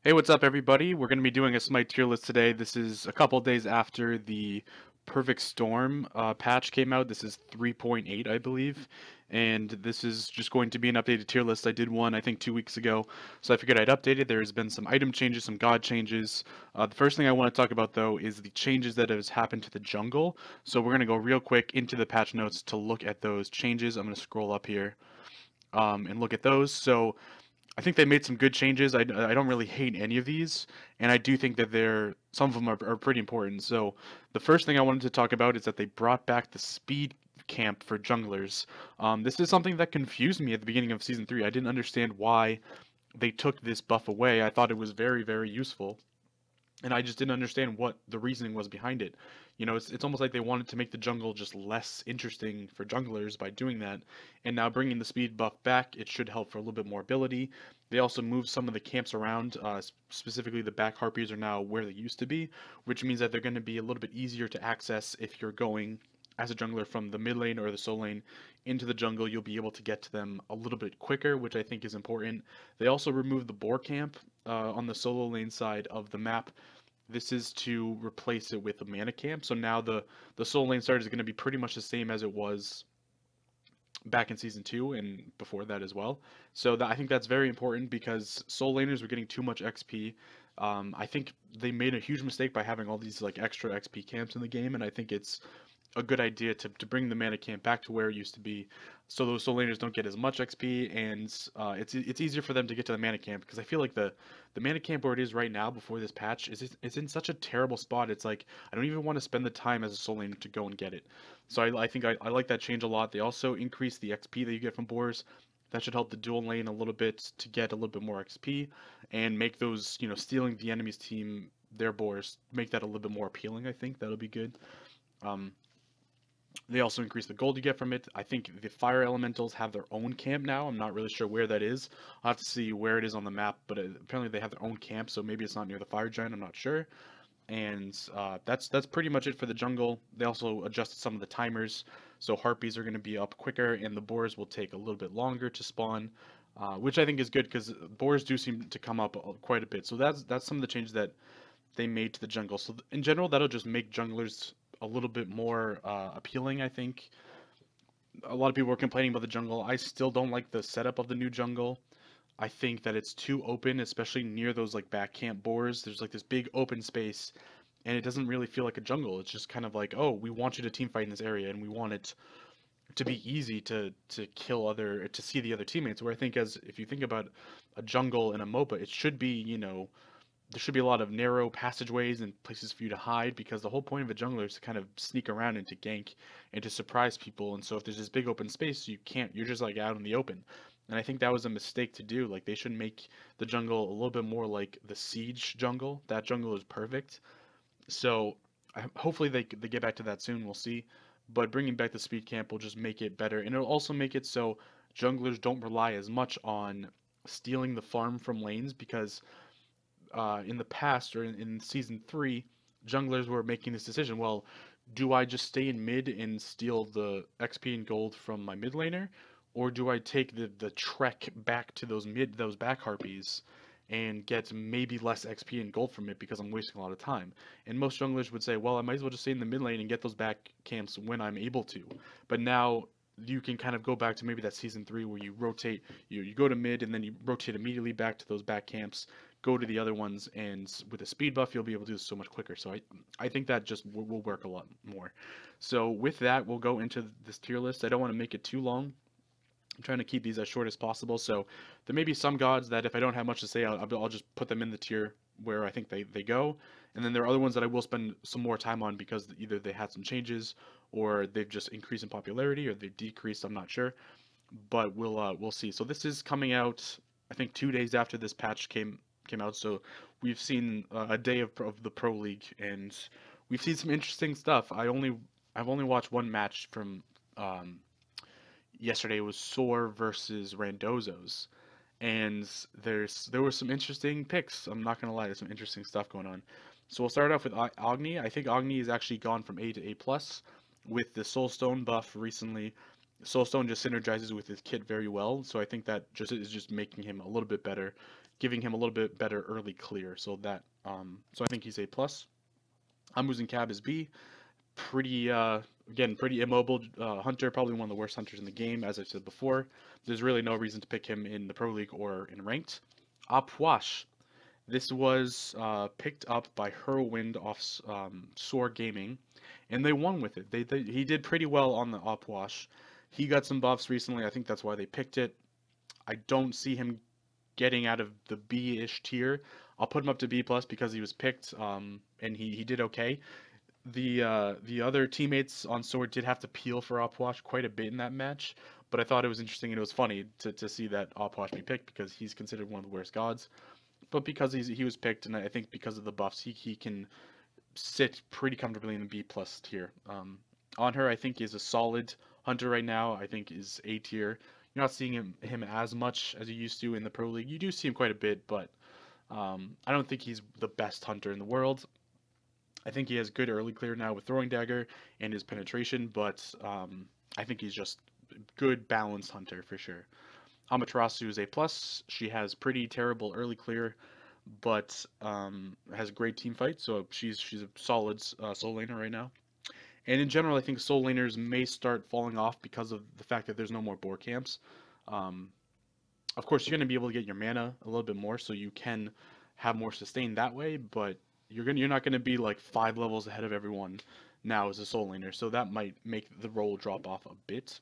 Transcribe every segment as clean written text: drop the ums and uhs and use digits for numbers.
Hey, what's up, everybody? We're going to be doing a Smite tier list today. This is a couple days after the Perfect Storm patch came out. This is 3.8, I believe. And this is just going to be an updated tier list. I did one, I think, 2 weeks ago. So I figured I'd update it. There's been some item changes, some god changes. The first thing I want to talk about, though, is the changes that has happened to the jungle. So we're going to go real quick into the patch notes to look at those changes. I'm going to scroll up here and look at those. So I think they made some good changes. I don't really hate any of these, and I do think that some of them are pretty important. So the first thing I wanted to talk about is that they brought back the speed camp for junglers. This is something that confused me at the beginning of Season 3. I didn't understand why they took this buff away. I thought it was very, very useful, and I just didn't understand what the reasoning was behind it. You know, it's almost like they wanted to make the jungle just less interesting for junglers by doing that, and now bringing the speed buff back, it should help for a little bit more ability. They also moved some of the camps around, specifically the back harpies are now where they used to be, which means that they're going to be a little bit easier to access if you're going as a jungler from the mid lane or the soul lane into the jungle. You'll be able to get to them a little bit quicker, which I think is important. They also removed the boar camp on the solo lane side of the map. This is to replace it with a mana camp. So now the soul lane start is going to be pretty much the same as it was back in season 2 and before that as well. So I think that's very important because soul laners were getting too much XP. I think they made a huge mistake by having all these like extra XP camps in the game, and I think it's a good idea to bring the mana camp back to where it used to be, so those soul laners don't get as much XP, and it's easier for them to get to the mana camp, because I feel like the mana camp where it is right now before this patch is in such a terrible spot. It's like I don't even want to spend the time as a soul laner to go and get it. So I think I like that change a lot. They also increase the XP that you get from boars. That should help the dual lane a little bit to get a little bit more XP and make those, stealing the enemy's team their boars, make that a little bit more appealing. I think that'll be good. Um, they also increase the gold you get from it. I think the fire elementals have their own camp now. I'm not really sure where that is. I'll have to see where it is on the map, but apparently they have their own camp, so maybe it's not near the fire giant. I'm not sure. And that's pretty much it for the jungle. They also adjusted some of the timers, so harpies are going to be up quicker, and the boars will take a little bit longer to spawn, which I think is good because boars do seem to come up quite a bit. So that's some of the changes that they made to the jungle. So in general, that'll just make junglers a little bit more appealing, I think. A lot of people were complaining about the jungle. I still don't like the setup of the new jungle. I think that it's too open, especially near those like back camp boars. There's like this big open space, and it doesn't really feel like a jungle. It's just kind of like, oh, we want you to team fight in this area, and we want it to be easy to kill to see the other teammates. Where I think, as if you think about a jungle and a MOBA, it should be, there should be a lot of narrow passageways and places for you to hide, because the whole point of a jungler is to kind of sneak around and to gank and to surprise people. And so if there's this big open space, you're just like out in the open. And I think that was a mistake to do. Like, they should make the jungle a little bit more like the siege jungle. That jungle is perfect. So hopefully they get back to that soon. We'll see. But bringing back the speed camp will just make it better, and it'll also make it so junglers don't rely as much on stealing the farm from lanes, because in the past, or in season 3, junglers were making this decision. Well, do I just stay in mid and steal the XP and gold from my mid laner, or do I take the trek back to those back harpies and get maybe less XP and gold from it because I'm wasting a lot of time? And most junglers would say, well, I might as well just stay in the mid lane and get those back camps when I'm able to. But now you can kind of go back to maybe that season 3 where you rotate, you go to mid and then you rotate immediately back to those back camps, go to the other ones, and with a speed buff you'll be able to do this so much quicker. So I think that just will work a lot more. So with that, we'll go into this tier list. I don't want to make it too long. I'm trying to keep these as short as possible. So there may be some gods that if I don't have much to say, I'll just put them in the tier where I think they go. And then there are other ones that I will spend some more time on because either they had some changes, or they've just increased in popularity, or they've decreased. I'm not sure, but we'll see. So this is coming out, I think, 2 days after this patch came out. So we've seen a day of the Pro League, and we've seen some interesting stuff. I've only watched one match from yesterday. It was Soar versus Randozzo's, and there were some interesting picks. I'm not gonna lie, there's some interesting stuff going on. So we'll start off with Agni. I think Agni has actually gone from A to A plus with the Soulstone buff recently. Soulstone just synergizes with his kit very well, so I think that just is just making him a little bit better. giving him a little bit better early clear. So that so I think he's A plus. I'm using Cab as B. Pretty again pretty immobile hunter, probably one of the worst hunters in the game, as I said before. There's really no reason to pick him in the Pro League or in ranked. Apwash. This was picked up by Whirlwind off Soar Gaming, and they won with it. He did pretty well on the Opwash. He got some buffs recently. I think that's why they picked it. I don't see him getting out of the B-ish tier. I'll put him up to B plus because he was picked, and he did okay. The other teammates on Sword did have to peel for Opwash quite a bit in that match, but I thought it was interesting and it was funny to see that Opwash be picked because he's considered one of the worst gods. But because he was picked, and I think because of the buffs, he can sit pretty comfortably in the B plus tier. On her, I think is a solid hunter right now. I think is A tier. You're not seeing him as much as you used to in the Pro League. You do see him quite a bit, but I don't think he's the best hunter in the world. I think he has good early clear now with throwing dagger and his penetration, but I think he's just good balanced hunter for sure. Amaterasu is A plus. She has pretty terrible early clear, but has a great team fight, so she's a solid soul laner right now. And in general, I think soul laners may start falling off because of the fact that there's no more boar camps. Um, of course, you're going to be able to get your mana a little bit more, so you can have more sustain that way. But you're not going to be like 5 levels ahead of everyone now as a soul laner, so that might make the role drop off a bit.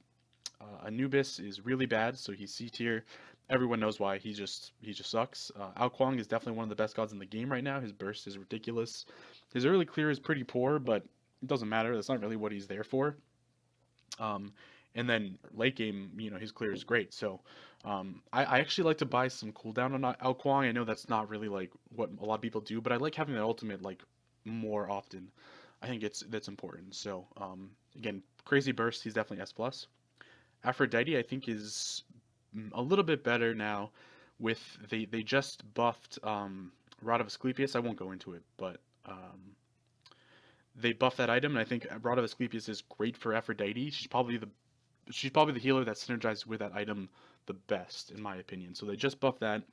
Anubis is really bad, so he's C tier. Everyone knows why. He just sucks. Ao Kuang is definitely one of the best gods in the game right now. His burst is ridiculous. His early clear is pretty poor, but it doesn't matter. That's not really what he's there for. And then late game, his clear is great. So I actually like to buy some cooldown on Ao Kuang. I know that's not really like what a lot of people do, but I like having that ultimate like more often. I think that's important. So again, crazy burst. He's definitely S plus. Aphrodite, I think, is a little bit better now. With they just buffed Rod of Asclepius. I won't go into it, but they buffed that item, and I think Rod of Asclepius is great for Aphrodite. She's probably the healer that synergizes with that item the best, in my opinion. So they just buffed that.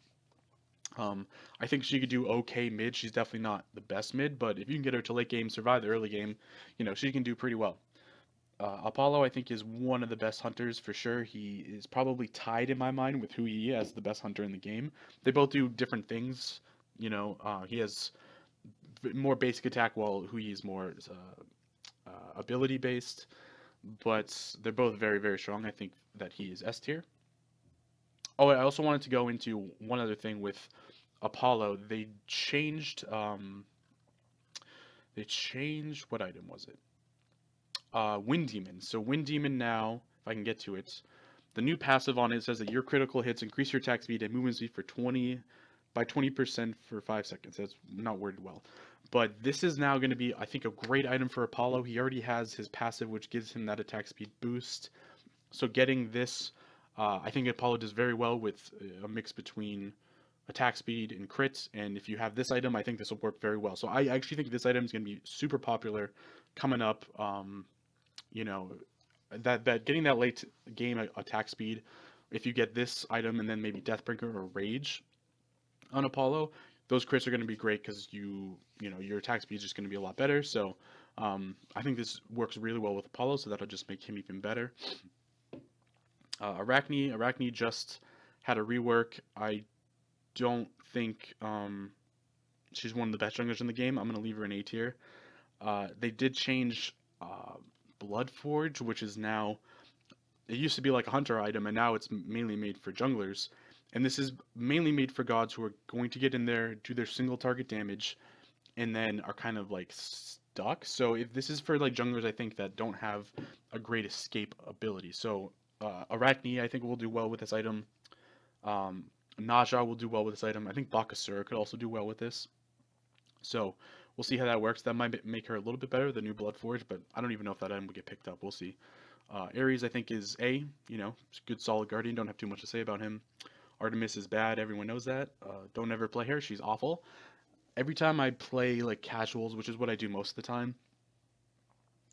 I think she could do okay mid. She's definitely not the best mid, but if you can get her to late game, survive the early game, she can do pretty well. Apollo, I think, is one of the best hunters for sure. He is probably tied in my mind with Hui Yi as the best hunter in the game. They both do different things. He has more basic attack while Hui Yi is more ability based, but they're both very, very strong. I think that he is S tier. Oh, I also wanted to go into one other thing with Apollo. They changed. What item was it? Wind Demon. So Wind Demon now, if I can get to it, the new passive on it says that your critical hits increase your attack speed and movement speed by 20% for 5 seconds. That's not worded well. But this is now going to be, I think, a great item for Apollo. He already has his passive, which gives him that attack speed boost. So getting this, I think Apollo does very well with a mix between attack speed and crits. And if you have this item, I think this will work very well. So I actually think this item is going to be super popular coming up. That getting that late game attack speed, if you get this item and then maybe Deathbringer or Rage on Apollo, those crits are going to be great because your attack speed is just going to be a lot better. So I think this works really well with Apollo, so that'll just make him even better. Arachne just had a rework. I don't think she's one of the best junglers in the game. I'm going to leave her in A tier. They did change Bloodforge, which is now, it used to be like a hunter item, and now it's mainly made for junglers. And this is mainly made for gods who are going to get in there, do their single target damage, and then are kind of like stuck. So if this is for like junglers, I think that don't have a great escape ability. So Arachne, I think, will do well with this item. Naja will do well with this item. I think Bakasura could also do well with this. So we'll see how that works. That might make her a little bit better, the new Bloodforge, but I don't even know if that item will get picked up. We'll see. Ares, I think, is A. Good solid guardian. Don't have too much to say about him. Artemis is bad. Everyone knows that. Don't ever play her. She's awful. Every time I play like casuals, which is what I do most of the time,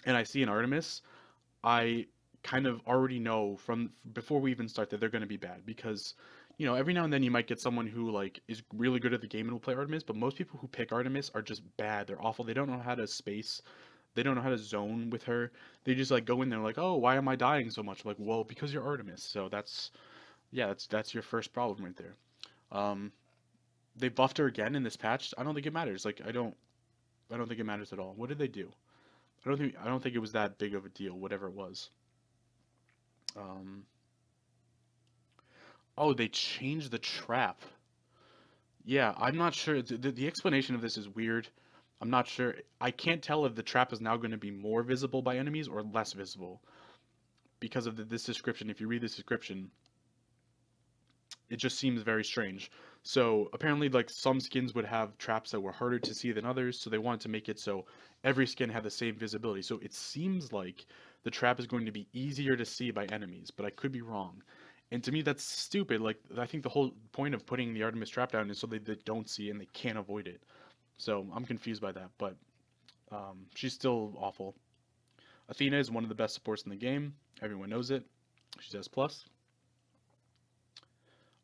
and I see an Artemis, I kind of already know from before we even start that they're going to be bad because you know, every now and then you might get someone who like is really good at the game and will play Artemis, but most people who pick Artemis are just bad. They're awful. They don't know how to space. They don't know how to zone with her. They just like go in there like, oh, why am I dying so much? Like, well, because you're Artemis. So that's yeah, that's your first problem right there. Um, they buffed her again in this patch. I don't think it matters. Like, I don't think it matters at all. What did they do? I don't think it was that big of a deal. Whatever it was. Um, oh, they changed the trap. Yeah, I'm not sure. The explanation of this is weird. I'm not sure. I can't tell if the trap is now going to be more visible by enemies or less visible because of this description. If you read this description, it just seems very strange. So apparently, like some skins would have traps that were harder to see than others, so they wanted to make it so every skin had the same visibility. So it seems like the trap is going to be easier to see by enemies, but I could be wrong. And to me, that's stupid. Like I think the whole point of putting the Artemis trap down is so they don't see it and they can't avoid it. So I'm confused by that, but she's still awful. Athena is one of the best supports in the game. Everyone knows it. She's S plus.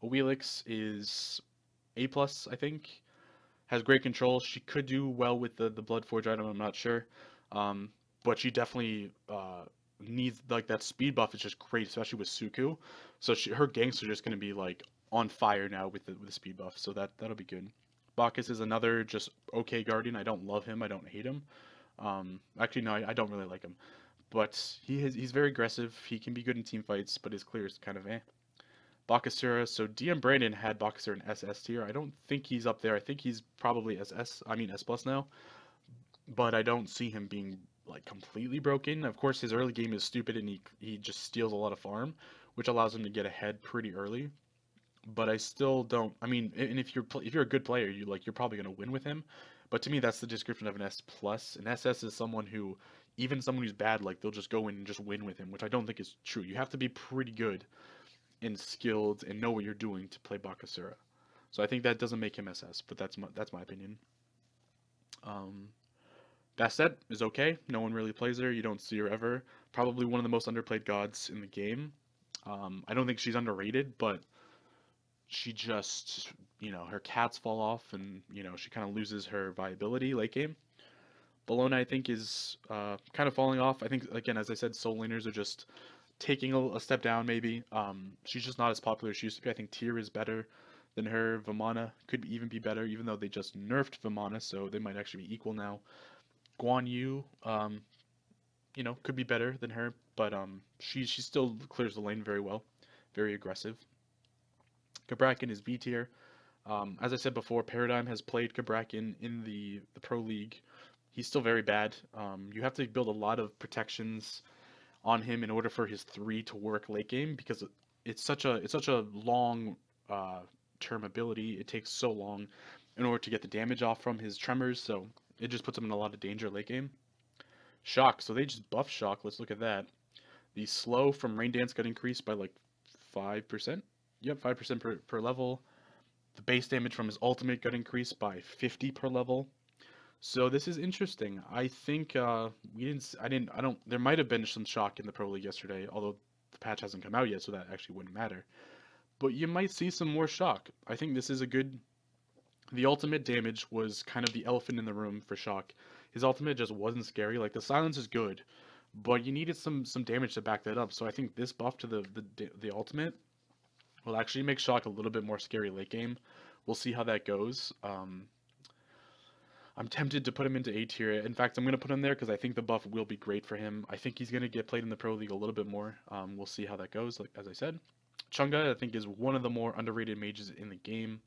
Oelix is A plus, I think. Has great control. She could do well with the Bloodforge item. I'm not sure, but she definitely needs like that speed buff is just great, especially with Suku. So her ganks are just going to be like on fire now with the speed buff. So that'll be good. Bacchus is another just okay guardian. I don't love him. I don't hate him. Actually, no, I don't really like him. But he's very aggressive. He can be good in team fights, but his clear is kind of eh. Bakasura. So DM Brandon had Bakasura in SS tier. I don't think he's up there. I think he's probably SS. I mean S plus now. But I don't see him being like completely broken. Of course, his early game is stupid and he just steals a lot of farm, which allows him to get ahead pretty early. But I still don't. I mean, and if you're a good player, you're probably gonna win with him. But to me, that's the description of an S plus. An SS is someone who, even someone who's bad, like they'll just go in and just win with him, which I don't think is true. You have to be pretty good and skilled and know what you're doing to play Bakasura. So I think that doesn't make him SS, but that's my opinion. Um, Bastet is okay. No one really plays her. You don't see her ever. Probably one of the most underplayed gods in the game. I don't think she's underrated, but she just, you know, her cats fall off and, you know, she kind of loses her viability late game. Bologna, I think, is kind of falling off. I think, again, as I said, soul laners are just taking a step down, maybe. She's just not as popular as she used to be. I think Tyr is better than her. Vamana could even be better, even though they just nerfed Vamana, so they might actually be equal now. Guan Yu, you know, could be better than her, but she still clears the lane very well, very aggressive. Cabrakan is B tier. As I said before, Paradigm has played Cabrakan in the Pro League. He's still very bad. You have to build a lot of protections on him in order for his 3 to work late game because it's such a long term ability. It takes so long in order to get the damage off from his tremors, so it just puts him in a lot of danger late game. Shock, so they just buff Shock. Let's look at that. The slow from Rain Dance got increased by like 5%. Yep, 5% per level. The base damage from his ultimate got increased by 50 per level. So this is interesting. I think I don't. There might have been some shock in the Pro League yesterday, although the patch hasn't come out yet, so that actually wouldn't matter. But you might see some more shock. I think this is a good. The ultimate damage was kind of the elephant in the room for shock. His ultimate just wasn't scary. Like the silence is good, but you needed some damage to back that up. So I think this buff to the ultimate will actually make shock a little bit more scary late game. We'll see how that goes. I'm tempted to put him into A tier. In fact, I'm going to put him there because I think the buff will be great for him. I think he's going to get played in the Pro League a little bit more. We'll see how that goes, like as I said. Chunga, I think, is one of the more underrated mages in the game.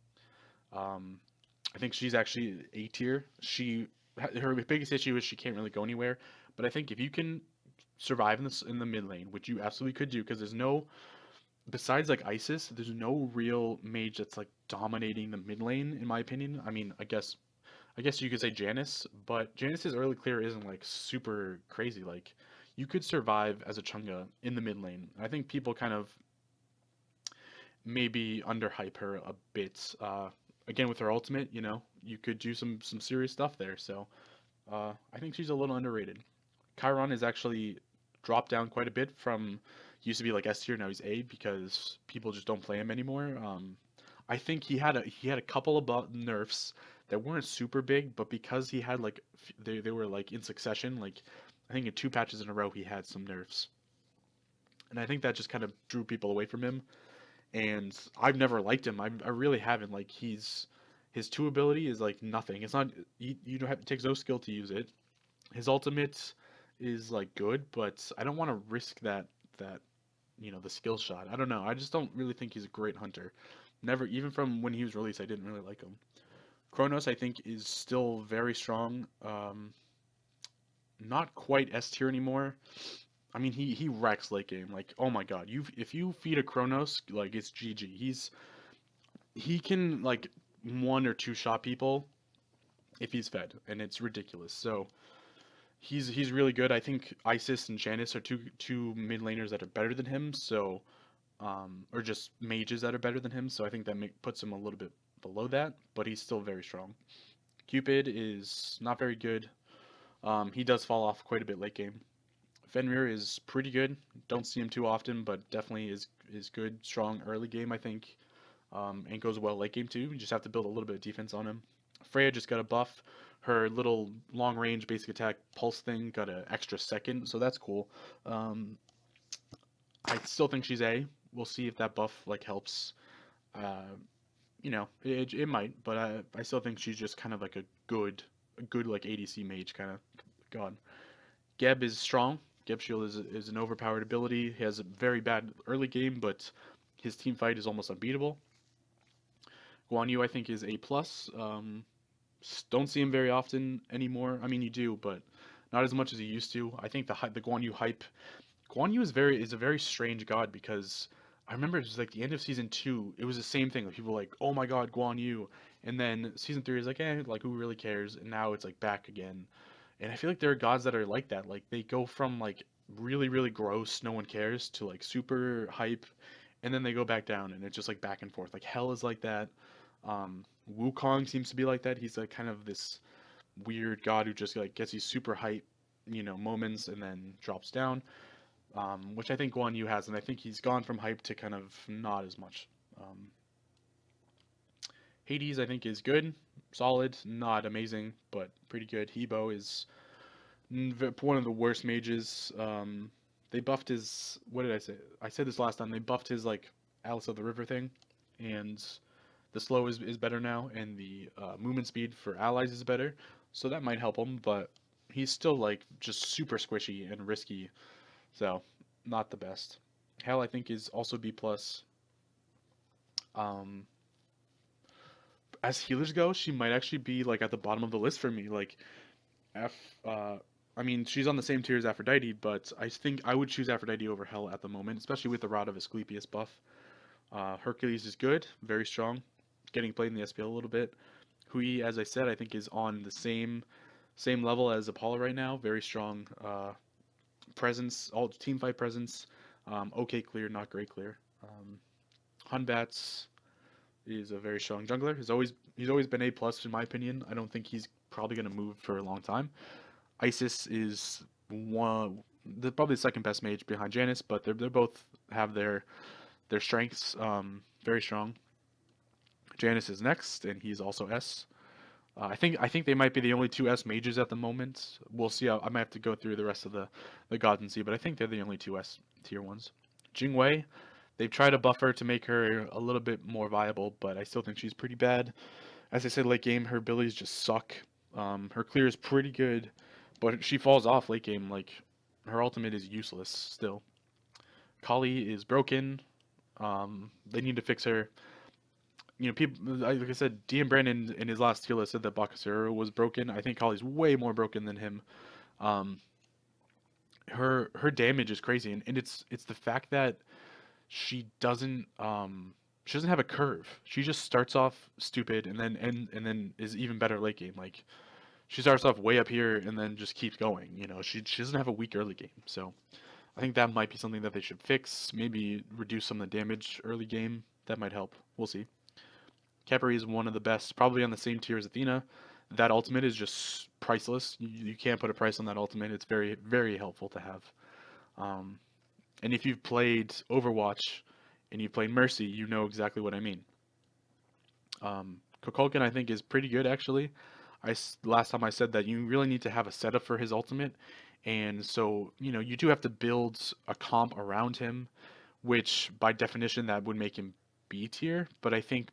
I think she's actually A tier. Her biggest issue is she can't really go anywhere. But I think if you can survive in the mid lane, which you absolutely could do, because there's no, besides like Isis, there's no real mage that's like dominating the mid lane, in my opinion. I mean, I guess you could say Janice, but Janice's early clear isn't like super crazy. Like you could survive as a Chunga in the mid lane. I think people kind of maybe underhype her a bit. Again, with her ultimate, you know, you could do some serious stuff there. So I think she's a little underrated. Chiron is actually dropped down quite a bit from He used to be like S tier, now he's A because people just don't play him anymore. I think he had a couple of nerfs that weren't super big, but because he had like they were like in succession, like I think in 2 patches in a row he had some nerfs, and I think that just kind of drew people away from him. And I've never liked him. I really haven't. Like his 2 ability is like nothing. It's not you don't have it takes no skill to use it. His ultimate is like good, but I don't want to risk that the skill shot. I don't know. I just don't really think he's a great hunter. Never, even from when he was released, I didn't really like him. Kronos, I think, is still very strong. Not quite S tier anymore. I mean, he wrecks late game. Like, oh my god, if you feed a Kronos, like it's GG. He can like 1 or 2 shot people if he's fed, and it's ridiculous. So he's really good. I think Isis and Janice are two mid laners that are better than him. So or just mages that are better than him. So I think that puts him a little bit below that, but he's still very strong. Cupid is not very good. He does fall off quite a bit late game. Fenrir is pretty good. Don't see him too often, but definitely is good, strong early game, I think, and goes well late game too. You just have to build a little bit of defense on him. Freya just got a buff. Her little long range basic attack pulse thing got an extra second, so that's cool. I still think she's A. We'll see if that buff like helps. Uh, it might, but I still think she's just kind of like a good like ADC mage kind of god. Geb is strong. Geb Shield is an overpowered ability. He has a very bad early game, but his team fight is almost unbeatable. Guan Yu I think is A plus. Don't see him very often anymore. I mean you do, but not as much as he used to. I think the Guan Yu hype. Guan Yu is a very strange god because I remember it was like the end of season 2. It was the same thing. Like people were like, oh my god, Guan Yu, and then season 3 is like, like who really cares? And now it's like back again. And I feel like there are gods that are like that. Like they go from like really, really gross, no one cares, to like super hype, and then they go back down, and it's just like back and forth. Like Hell is like that. Wukong seems to be like that. He's like kind of this weird god who just like gets these super hype, moments and then drops down. Which I think Guan Yu has, and I think he's gone from hype to kind of not as much. Um, Hades I think is good, solid, not amazing, but pretty good. Hebo is one of the worst mages. They buffed his. What did I say? I said this last time. They buffed his like Alice of the River thing, and the slow is better now, and the movement speed for allies is better. So that might help him, but he's still like just super squishy and risky. So not the best. Hell I think is also B plus. Um, as healers go, she might actually be like at the bottom of the list for me. Like F. I mean, she's on the same tier as Aphrodite, but I think I would choose Aphrodite over Hell at the moment, especially with the Rod of Asclepius buff. Hercules is good, very strong, getting played in the SPL a little bit. Hui, as I said, I think is on the same level as Apollo right now. Very strong presence, all team fight presence. Okay clear, not great clear. Hunbats is a very strong jungler. He's always been A plus in my opinion. I don't think he's probably going to move for a long time. Isis is probably the second best mage behind Janice, but they both have their strengths. Very strong. Janice is next, and he's also S. I think they might be the only 2 S mages at the moment. We'll see. I might have to go through the rest of the gods and see, but I think they're the only 2 S tier ones. Jingwei, they've tried to buff her to make her a little bit more viable, but I still think she's pretty bad. As I said, late game, her abilities just suck. Her clear is pretty good, but she falls off late game. Like her ultimate is useless still. Kali is broken. They need to fix her. People like I said, DM Brandon in his last tier list said that Bakasura was broken. I think Kali's way more broken than him. Her damage is crazy, and it's the fact that she doesn't have a curve. She just starts off stupid and then is even better late game. Like she starts off way up here and then just keeps going. She doesn't have a weak early game. So I think that might be something that they should fix. Maybe reduce some of the damage early game. That might help. We'll see. Khepri is one of the best, probably on the same tier as Athena. That ultimate is just priceless. You can't put a price on that ultimate. It's very, very helpful to have. And if you've played Overwatch and you've played Mercy, you know exactly what I mean. Kukulkan I think is pretty good actually. Last time I said that you really need to have a setup for his ultimate, and so you do have to build a comp around him, which by definition that would make him B tier. But I think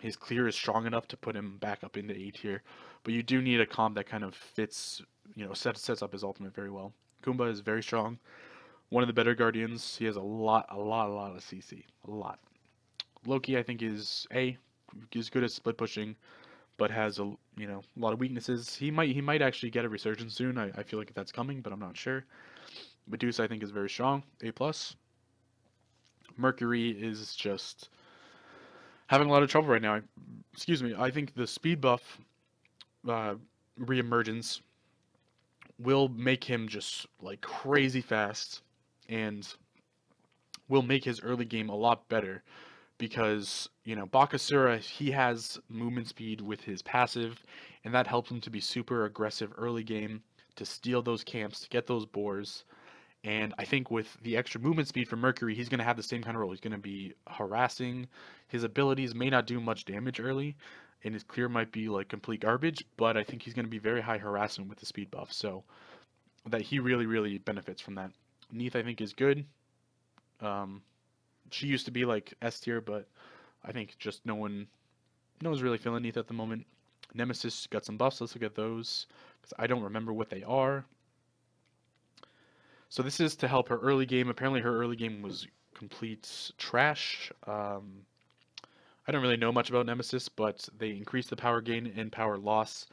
his clear is strong enough to put him back up into A tier. But you do need a comp that kind of fits, sets up his ultimate very well. Kumba is very strong, one of the better guardians. He has a lot of CC, a lot. Loki I think is A, is good at split pushing, but has a lot of weaknesses. He might actually get a resurgence soon. I feel like that's coming, but I'm not sure. Medusa I think is very strong, A plus. Mercury is just having a lot of trouble right now. Excuse me. I think the speed buff uh, reemergence will make him just like crazy fast, and will make his early game a lot better because Bakasura, he has movement speed with his passive, and that helps him to be super aggressive early game to steal those camps, to get those boars. And I think with the extra movement speed for Mercury, he's going to have the same kind of role. He's going to be harassing. His abilities may not do much damage early, and his clear might be like complete garbage, but I think he's going to be very high harassment with the speed buff, so that he really, really benefits from that. Neith, I think, is good. Um, she used to be like S tier, but I think just no one's really feeling Neith at the moment. Nemesis got some buffs. Let's look at those because I don't remember what they are. So this is to help her early game. Apparently her early game was complete trash. I don't really know much about Nemesis, but they increase the power gain and power loss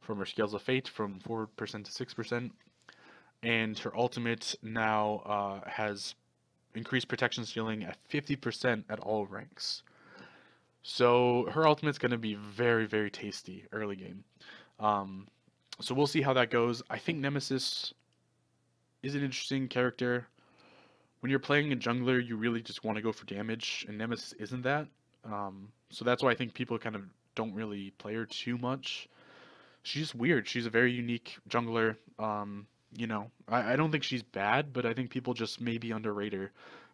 from her Scales of Fate from 4% to 6%. And her ultimate now has increased protection ceiling at 50% at all ranks. So her ultimate's going to be very, very tasty early game. So we'll see how that goes. I think Nemesis is an interesting character. When you're playing a jungler, you really just want to go for damage, and Nemesis isn't that. So that's why I think people kind of don't really play her too much. She's just weird. She's a very unique jungler. I don't think she's bad, but I think people just maybe underrate her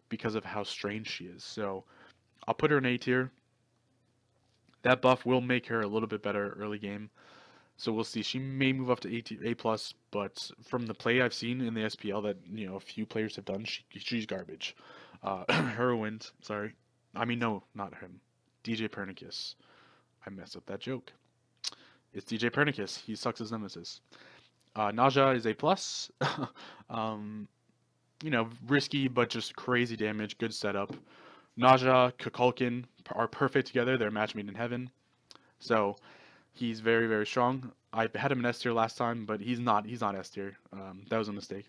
because of how strange she is. So I'll put her in A tier. That buff will make her a little bit better early game. So we'll see. She may move up to A plus, but from the play I've seen in the SPL that a few players have done, she's garbage. Heroines, sorry. I mean, no, not him. DJ Pernicus. I messed up that joke. It's DJ Pernicus. He sucks as Nemesis. Naja is A plus. um, risky but just crazy damage. Good setup. Naja, Kukulkan are perfect together. They're a match made in heaven. So he's very, very strong. I had him in S tier last time, but he's not. He's not S tier. That was a mistake.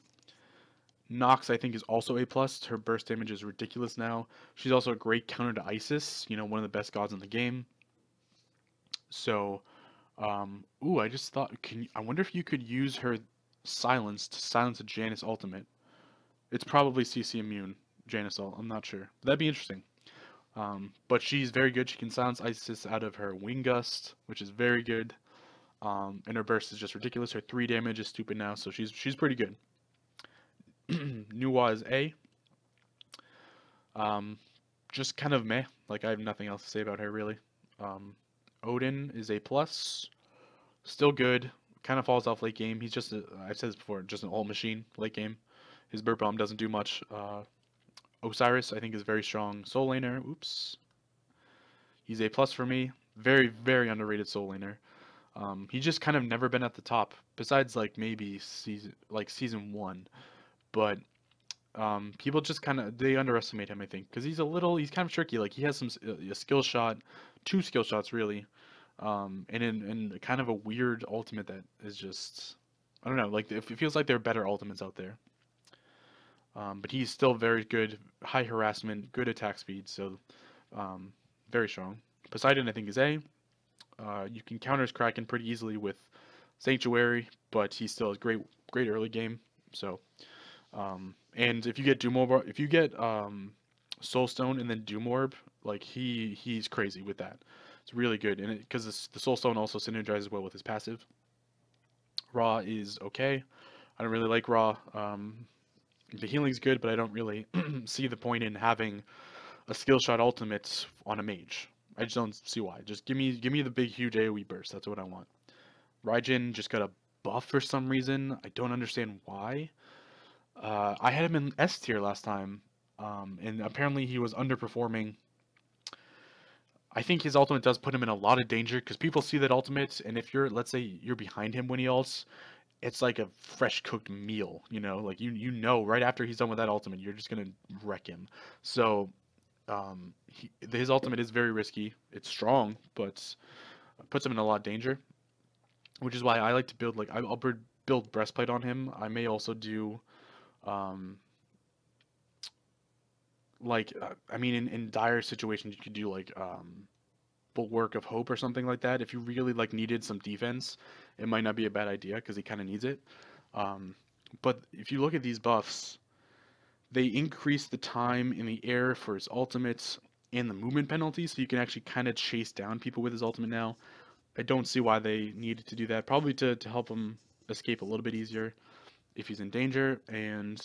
Nox, I think, is also A plus. Her burst damage is ridiculous now. She's also a great counter to Isis. One of the best gods in the game. So, I just thought, I wonder if you could use her silence to silence a Janus ultimate. It's probably CC immune, Janus ult. I'm not sure. That'd be interesting. But she's very good. She can silence Isis out of her Wing Gust, which is very good. And her burst is just ridiculous. Her 3 damage is stupid now, so she's pretty good. Nuwa is A. Just kind of meh. Like I have nothing else to say about her really. Odin is A plus. Still good. Kind of falls off late game. He's just I've said this before, just an ult machine late game. His burp bomb doesn't do much. Osiris I think is very strong soul laner. Oops. He's A plus for me. Very, very underrated soul laner. He's just kind of never been at the top, besides like maybe season 1. But people just they underestimate him, I think, because he's kind of tricky. Like he has a skill shot, 2 skill shots really, and in kind of a weird ultimate that is just, I don't know, like it feels like there are better ultimates out there. But he's still very good, high harassment, good attack speed, so very strong. Poseidon I think is A. You can counter his Kraken pretty easily with Sanctuary, but he still has great early game. So, and if you get Soulstone and then Doom Orb, like he's crazy with that. It's really good, and because the Soulstone also synergizes well with his passive. Ra is okay. I don't really like Ra. The healing's good, but I don't really see the point in having a skill shot ultimate on a mage. I just don't see why. Just give me the big huge AoE burst. That's what I want. Raijin just got a buff for some reason. I don't understand why. I had him in S tier last time, and apparently he was underperforming. I think his ultimate does put him in a lot of danger because people see that ultimate, and if you're, let's say, you're behind him when he ults, it's like a fresh cooked meal, you know? Like you know right after he's done with that ultimate, you're just gonna wreck him. So his ultimate is very risky. It's strong, but puts him in a lot of danger, which is why I like to build like I'll build breastplate on him. I may also do um, I mean in dire situations you could do like bulwark of hope or something like that. If you really like needed some defense, it might not be a bad idea because he kind of needs it. Um, but if you look at these buffs, they increase the time in the air for his ultimates and the movement penalty, so you can actually kind of chase down people with his ultimate now. I don't see why they needed to do that. Probably to help him escape a little bit easier if he's in danger. And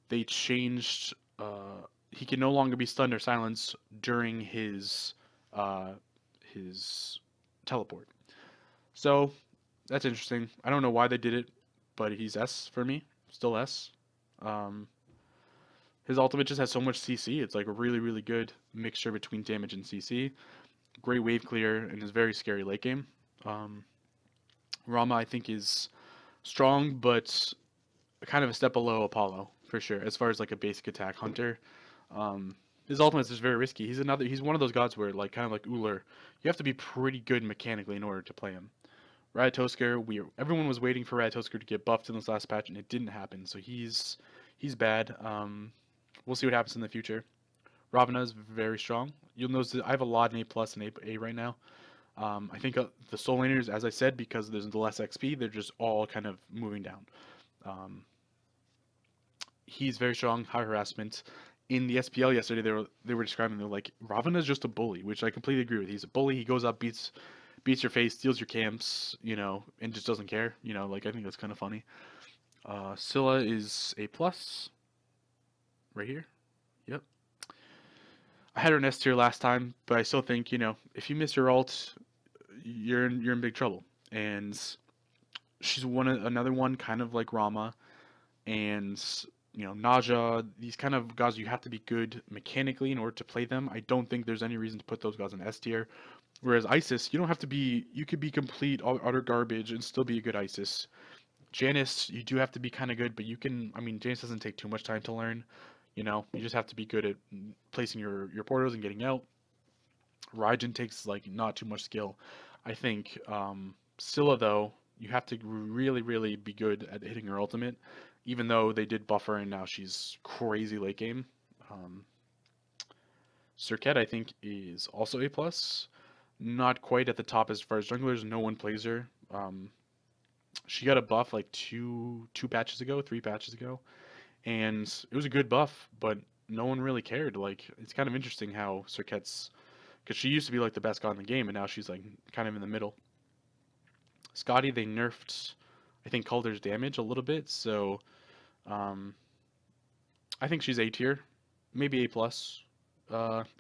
they changed. He can no longer be stunned or silenced during uh, his teleport. So that's interesting. I don't know why they did it, but he's S for me. Still S. Um, his ultimate just has so much CC. It's like a really, really good mixture between damage and CC. Great wave clear and is very scary late game. Um, Rama, I think, is strong, but kind of a step below Apollo for sure, as far as like a basic attack hunter. Um, his ultimate is just very risky. He's one of those gods where like kind of like Uller, you have to be pretty good mechanically in order to play him. Ratatoskr, everyone was waiting for Ratatoskr to get buffed in this last patch, and it didn't happen. So he's bad. We'll see what happens in the future. Ravana is very strong. You'll notice that I have a lot in A plus and A right now. I think the Soul Laners, as I said, because there's the less XP, they're just all kind of moving down. Um, he's very strong, high harassment. In the SPL yesterday, they were describing they're like Ravana is just a bully, which I completely agree with. He's a bully. He goes up, beats your face, steals your camps, and just doesn't care. Like I think that's kind of funny. Scylla is A plus, right here. Yep. I had her in S tier last time, but I still think if you miss your ult, you're in big trouble. And she's another one kind of like Rama, and Naja. These kind of gods you have to be good mechanically in order to play them. I don't think there's any reason to put those gods in S tier. Whereas Isis, you don't have to be. You could be complete utter garbage and still be a good Isis. Janice, you do have to be kind of good, but you can. I mean, Janice doesn't take too much time to learn. You just have to be good at placing your portals and getting out. Raijin takes like not too much skill. I think Scylla though, you have to really really be good at hitting her ultimate. Even though they did buff her and now she's crazy late game. Um, Serket I think is also A plus. Not quite at the top as far as junglers. No one plays her. She got a buff like two patches ago, 3 patches ago, and it was a good buff, but no one really cared. Like it's kind of interesting how Serket's because she used to be like the best god in the game, and now she's like kind of in the middle. Scotty, they nerfed, I think, Calder's damage a little bit, so um, I think she's A tier, maybe A plus,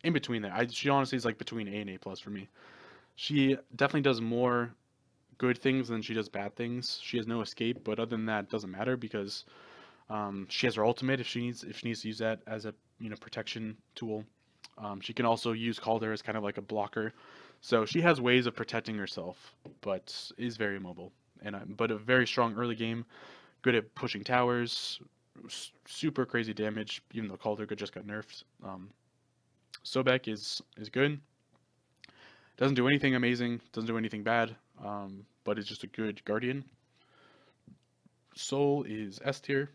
in between there. She honestly is like between A and A plus for me. She definitely does more good things than she does bad things. She has no escape, but other than that, it doesn't matter because she has her ultimate if she needs to use that as a protection tool. She can also use Calder as kind of like a blocker. So she has ways of protecting herself, but is very mobile. But a very strong early game, good at pushing towers, super crazy damage, even though Calder just got nerfed. Sobek is good. Doesn't do anything amazing, doesn't do anything bad, but is just a good guardian. Soul is S tier.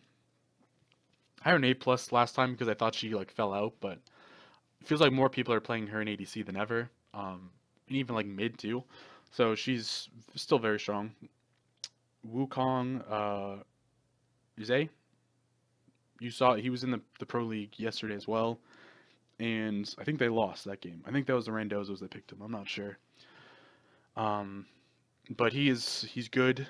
I had an A plus last time because I thought she like fell out, but it feels like more people are playing her in ADC than ever, and even like mid too. So she's still very strong. Wukong is A. You saw he was in the Pro League yesterday as well, and I think they lost that game. I think that was the Randozos that picked him. I'm not sure. But he's good.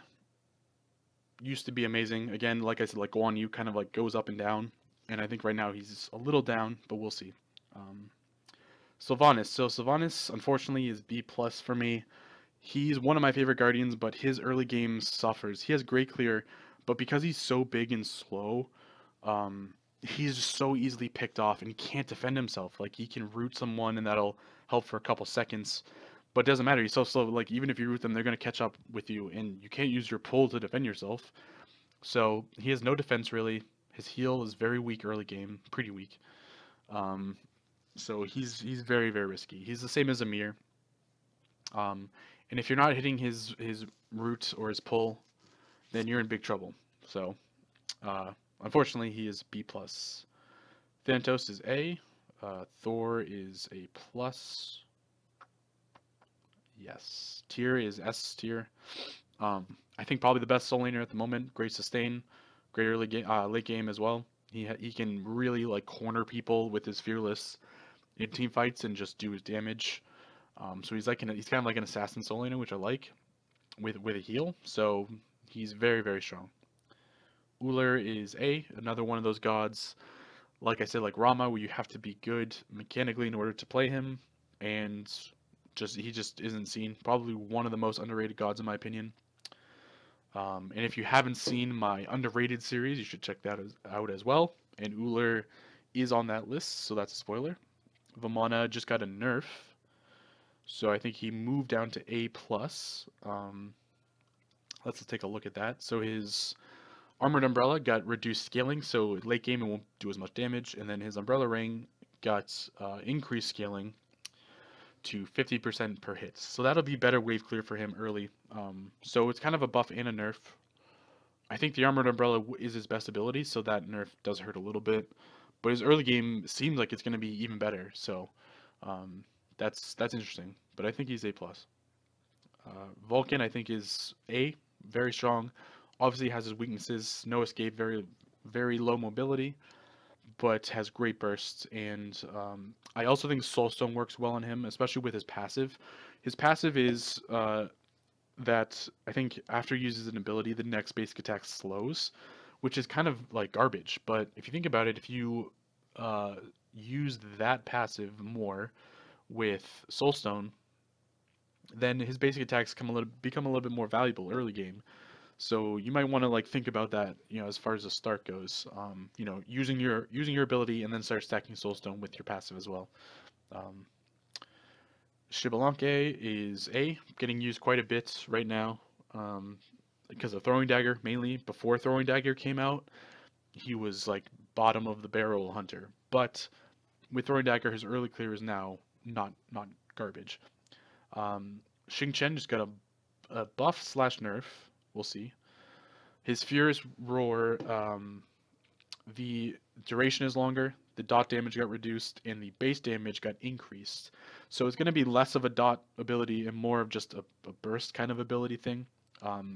used to be amazing. Again, like I said, like Guan Yu kind of like goes up and down, and I think right now he's a little down, but we'll see. Um, Sylvanas. So Sylvanas, unfortunately, is B plus for me. He's one of my favorite guardians, but his early game suffers. He has great clear, but because he's so big and slow, he's just so easily picked off and he can't defend himself. Like he can root someone and that'll help for a couple seconds, but it doesn't matter. He's so slow. Like even if you root them, they're gonna catch up with you, and you can't use your pull to defend yourself. So he has no defense really. His heal is very weak early game, pretty weak. Um, so he's very risky. He's the same as Amir. Um, and if you're not hitting his root or his pull, then you're in big trouble. So uh, unfortunately, he is B plus. Thanatos is A. Thor is A plus. Yes. Tier is S tier. I think probably the best soul laner at the moment. Great sustain, great early game, late game as well. He can really like corner people with his fearless in team fights and just do his damage. So he's he's kind of like an assassin soul laner, which I like with a heal. So he's very strong. Uller is A, another one of those gods. Like I said, like Rama, where you have to be good mechanically in order to play him, and he just isn't seen. Probably one of the most underrated gods in my opinion. And if you haven't seen my underrated series, you should check that out as well. And Uller is on that list, so that's a spoiler. Vamana just got a nerf, so I think he moved down to A plus. Let's take a look at that. So his Armored Umbrella got reduced scaling, so late game it won't do as much damage, and then his Umbrella Ring got increased scaling to 50% per hit. So that'll be better wave clear for him early. So it's kind of a buff and a nerf. I think the Armored Umbrella is his best ability, so that nerf does hurt a little bit. But his early game seems like it's going to be even better, so that's interesting. But I think he's A+. Vulcan, I think, is A, very strong. Obviously has his weaknesses, no escape, very low mobility, but has great bursts. And I also think Soulstone works well on him, especially with his passive. His passive is that I think after he uses an ability, the next basic attack slows, which is kind of like garbage. But if you think about it, if you use that passive more with Soulstone, then his basic attacks become a little bit more valuable early game. So you might want to like think about that, as far as the start goes. Using your ability and then start stacking Soulstone with your passive as well. Shibalanke is A, getting used quite a bit right now because of Throwing Dagger mainly. Before Throwing Dagger came out, he was like bottom of the barrel hunter, but with Throwing Dagger, his early clear is now not garbage. Xing Chen just got a buff / nerf. We'll see. His Furious Roar, the duration is longer, the dot damage got reduced, and the base damage got increased. So it's going to be less of a dot ability and more of just a burst kind of ability thing.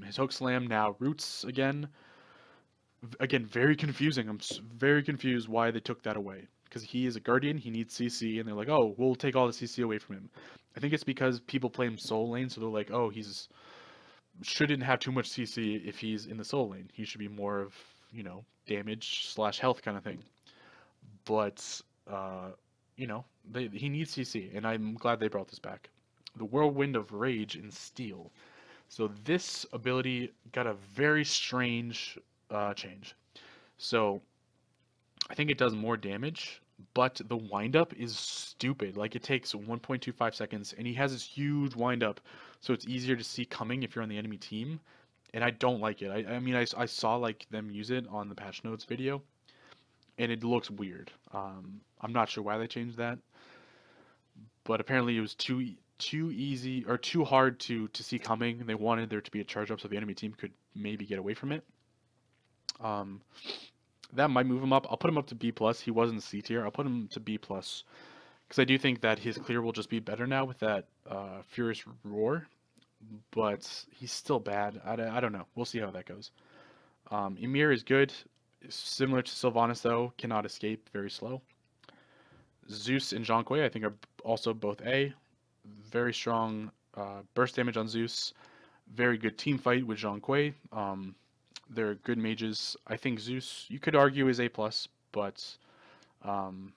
His Hook Slam now roots again. Again, very confusing. I'm very confused why they took that away. Because he is a Guardian, he needs CC, and they're like, oh, we'll take all the CC away from him. I think it's because people play him soul lane, so they're like, oh, shouldn't have too much CC if he's in the soul lane. He should be more of, damage / health kind of thing. But, he needs CC, and I'm glad they brought this back. The Whirlwind of Rage in Steel. So this ability got a very strange change. So I think it does more damage, but the windup is stupid. Like it takes 1.25 seconds, and he has this huge windup, so it's easier to see coming if you're on the enemy team. And I don't like it. I mean, I saw like them use it on the patch notes video, and it looks weird. I'm not sure why they changed that, but apparently it was too easy or too hard to see coming, and they wanted there to be a charge up so the enemy team could maybe get away from it. That might move him up. I'll put him up to B+. He was in C tier. I'll put him to B+, because I do think that his clear will just be better now with that Furious Roar, but he's still bad. I don't know. We'll see how that goes. Ymir is good. Similar to Sylvanas, though. Cannot escape. Very slow. Zeus and Zhonghui, I think, are also both A. Very strong burst damage on Zeus. Very good team fight with Zhonghui. They're good mages. I think Zeus, you could argue, is A plus, but um,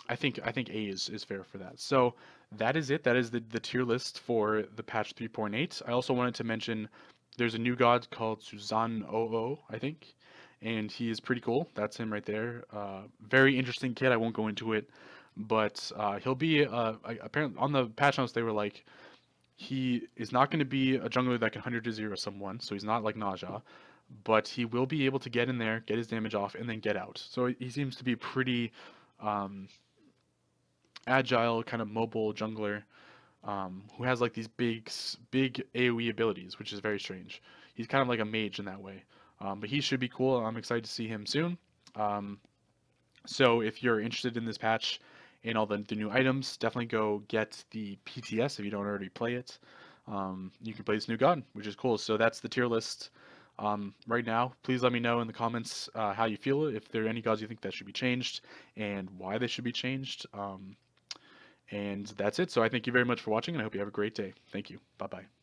I think A is fair for that. So that is it. That is the tier list for the patch 3.8. I also wanted to mention there's a new god called Suzan Oo, I think, and he is pretty cool. That's him right there. Very interesting kid. I won't go into it, but he'll be apparently on the patch notes they were like he is not going to be a jungler that can 100 to 0 someone, so he's not like Naja, but he will be able to get in there, get his damage off, and then get out. So he seems to be pretty um, agile, kind of mobile jungler who has like these big AoE abilities, which is very strange. He's kind of like a mage in that way, but he should be cool. I'm excited to see him soon. Um, so if you're interested in this patch and all the new items, definitely go get the PTS if you don't already play it. You can play this new god, which is cool. So that's the tier list right now. Please let me know in the comments how you feel, if there are any gods you think that should be changed and why they should be changed. And that's it. So I thank you very much for watching, and I hope you have a great day. Thank you. Bye bye.